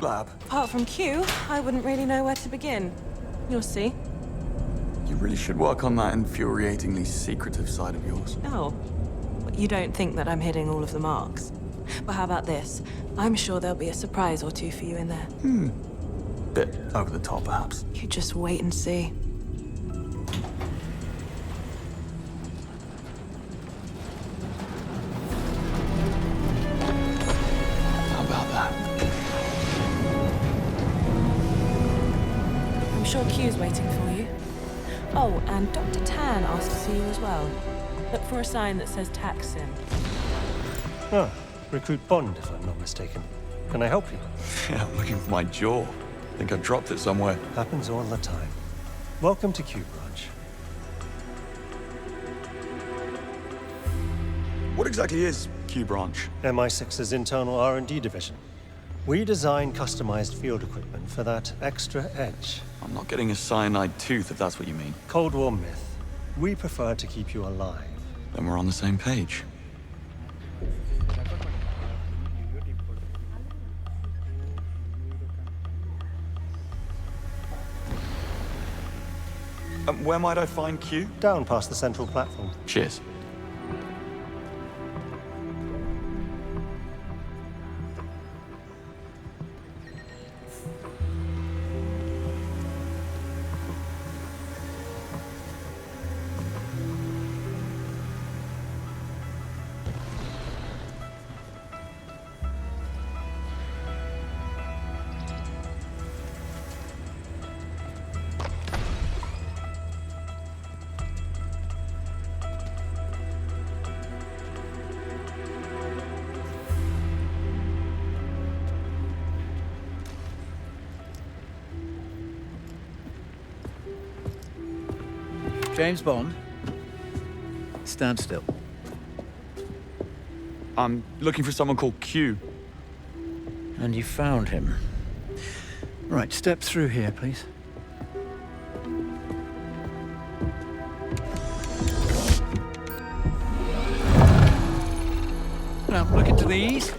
lab? Apart from Q, I wouldn't really know where to begin. You'll see. You really should work on that infuriatingly secretive side of yours. Oh. You don't think that I'm hitting all of the marks? But how about this? I'm sure there'll be a surprise or two for you in there. Bit over the top, perhaps. You just wait and see. How about that? I'm sure Q's waiting for you. Oh, and Dr. Tan asked to see you as well. Look for a sign that says Taksim. Ah, Recruit Bond, if I'm not mistaken. Can I help you? Yeah, I'm looking for my jaw. Think I dropped it somewhere. Happens all the time. Welcome to Q Branch. What exactly is Q Branch? MI6's internal R&D division. We design customized field equipment for that extra edge. I'm not getting a cyanide tooth, if that's what you mean. Cold War myth. We prefer to keep you alive. Then we're on the same page. Where might I find Q? Down past the central platform. Cheers. James Bond? Stand still. I'm looking for someone called Q. And you found him. Right, step through here, please. Now, look into these.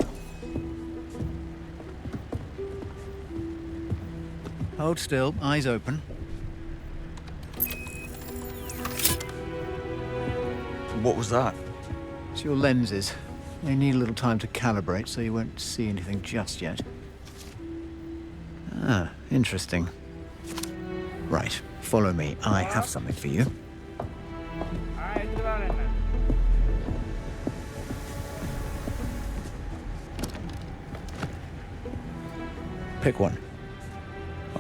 Hold still, eyes open. What was that? It's your lenses. They need a little time to calibrate, so you won't see anything just yet. Ah, interesting. Right, follow me. I have something for you. Pick one.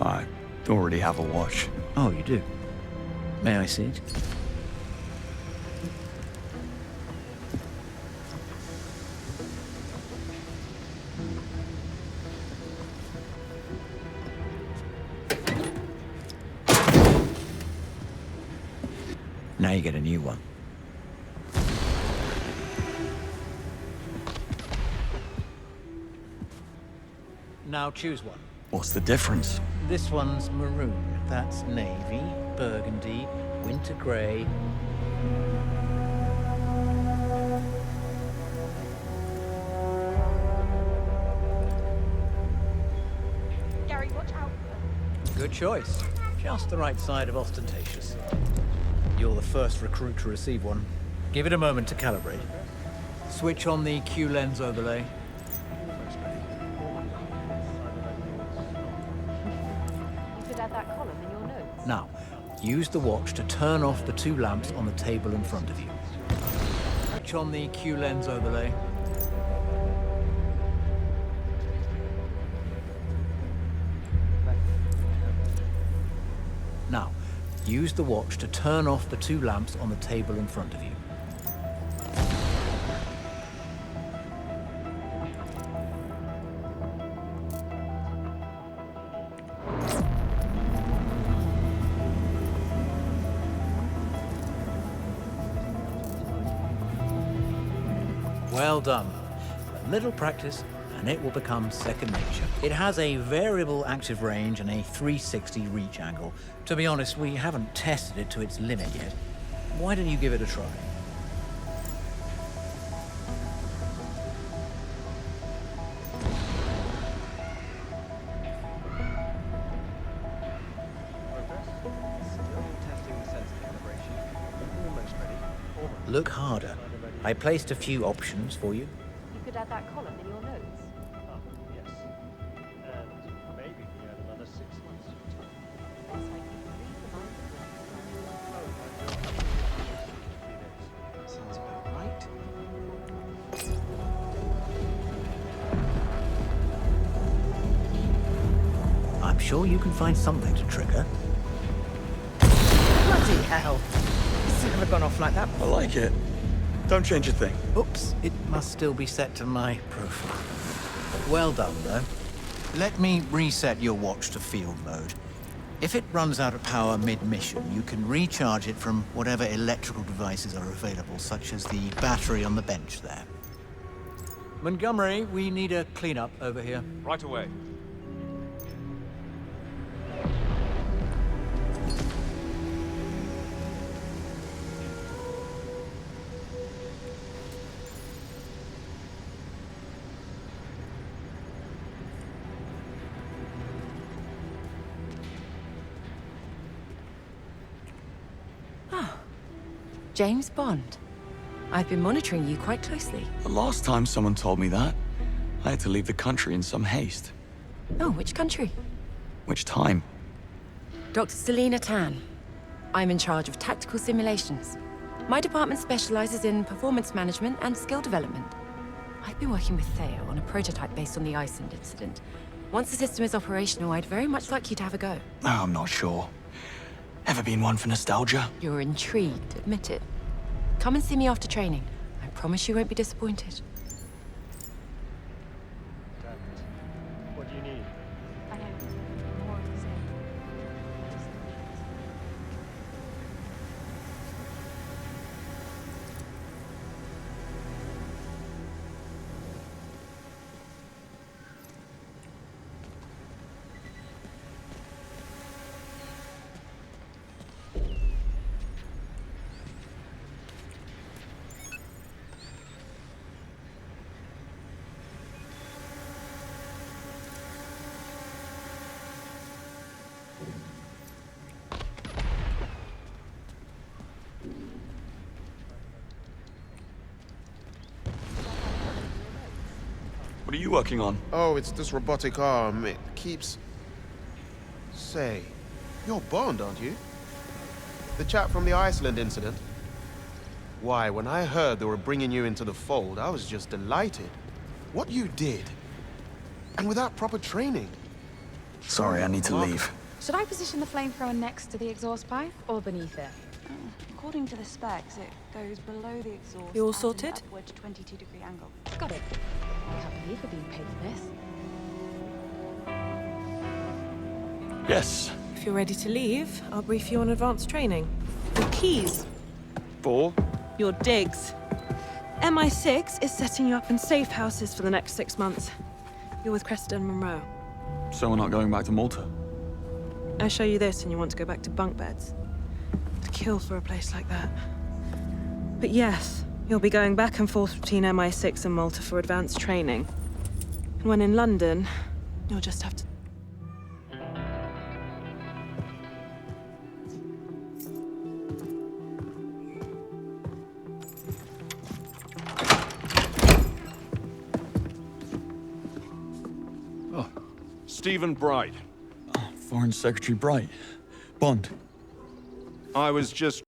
I already have a watch. Oh, you do? May I see it? Now you get a new one. Now choose one. What's the difference? This one's maroon. That's navy, burgundy, winter grey. Gary, watch out. Good choice. Just the right side of ostentatious. You're the first recruit to receive one. Give it a moment to calibrate. Switch on the Q lens overlay. You could add that column in your notes. Now, use the watch to turn off the two lamps on the table in front of you. Switch on the Q lens overlay. Now, use the watch to turn off the two lamps on the table in front of you. Well done. A little practice, and it will become second nature. It has a variable active range and a 360 reach angle. To be honest, we haven't tested it to its limit yet. Why don't you give it a try? Look harder. I placed a few options for you. You could add that column in your notes. Ah, yes. And maybe we add another 6 months to your time. Best I can read the mind of Sounds about right. I'm sure you can find something to trigger. Bloody hell. This has never gone off like that. I like it. Don't change a thing. Oops, it must still be set to my profile. Well done, though. Let me reset your watch to field mode. If it runs out of power mid-mission, you can recharge it from whatever electrical devices are available, such as the battery on the bench there. Montgomery, we need a cleanup over here. Right away. James Bond. I've been monitoring you quite closely. The last time someone told me that, I had to leave the country in some haste. Oh, which country? Which time? Dr. Selena Tan. I'm in charge of tactical simulations. My department specializes in performance management and skill development. I've been working with Theo on a prototype based on the Iceland incident. Once the system is operational, I'd very much like you to have a go. Oh, I'm not sure. Ever been one for nostalgia? You're intrigued, admit it. Come and see me after training. I promise you won't be disappointed. Damn it. What do you need? I know. More of the same. What are you working on? Oh, it's this robotic arm. It keeps... Say, you're Bond, aren't you? The chap from the Iceland incident? Why, when I heard they were bringing you into the fold, I was just delighted. What you did. And without proper training. Sorry, I need to leave. Should I position the flamethrower next to the exhaust pipe or beneath it? According to the specs, it goes below the exhaust. You all at an sorted? Upward 22-degree angle. Got it. I can't believe we're being paid for this. Yes. If you're ready to leave, I'll brief you on advanced training. Your keys. For? Your digs. MI6 is setting you up in safe houses for the next 6 months. You're with Cressida and Monroe. So we're not going back to Malta? I show you this and you want to go back to bunk beds. To kill for a place like that. But yes, you'll be going back and forth between MI6 and Malta for advanced training. And when in London, you'll just have to... Stephen Bright. Foreign Secretary Bright. Bond. I was just